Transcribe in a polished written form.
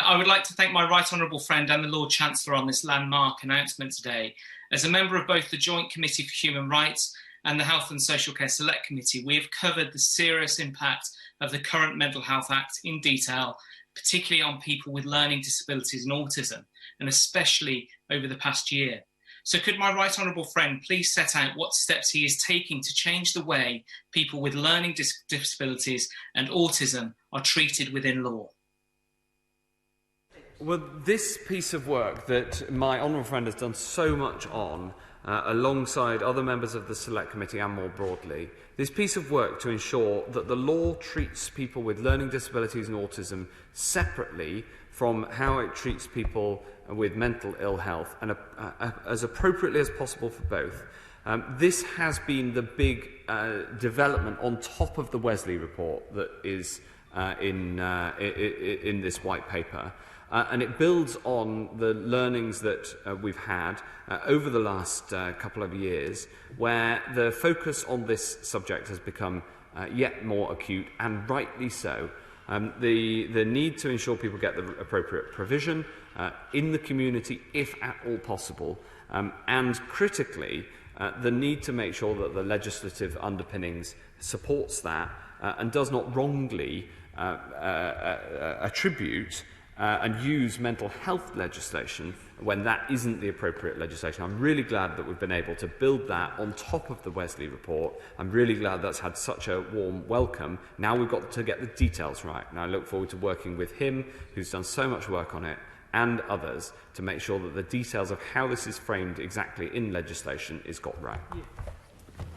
I would like to thank my right honourable friend and the Lord Chancellor on this landmark announcement today. As a member of both the Joint Committee for Human Rights and the Health and Social Care Select Committee, we have covered the serious impact of the current Mental Health Act in detail, particularly on people with learning disabilities and autism, and especially over the past year. So could my right honourable friend please set out what steps he is taking to change the way people with learning disabilities and autism are treated within law? Well, this piece of work that my honourable friend has done so much on, alongside other members of the Select Committee and more broadly, this piece of work to ensure that the law treats people with learning disabilities and autism separately from how it treats people with mental ill health, and as appropriately as possible for both. This has been the big development on top of the Wesley report that is in this white paper. And it builds on the learnings that we've had over the last couple of years, where the focus on this subject has become yet more acute, and rightly so. The need to ensure people get the appropriate provision in the community, if at all possible, and critically, the need to make sure that the legislative underpinnings supports that and does not wrongly attribute and use mental health legislation when that isn't the appropriate legislation. I'm really glad that we've been able to build that on top of the Wesley report. I'm really glad that's had such a warm welcome. Now we've got to get the details right, and I look forward to working with him, who's done so much work on it, and others, to make sure that the details of how this is framed exactly in legislation is got right. Yeah.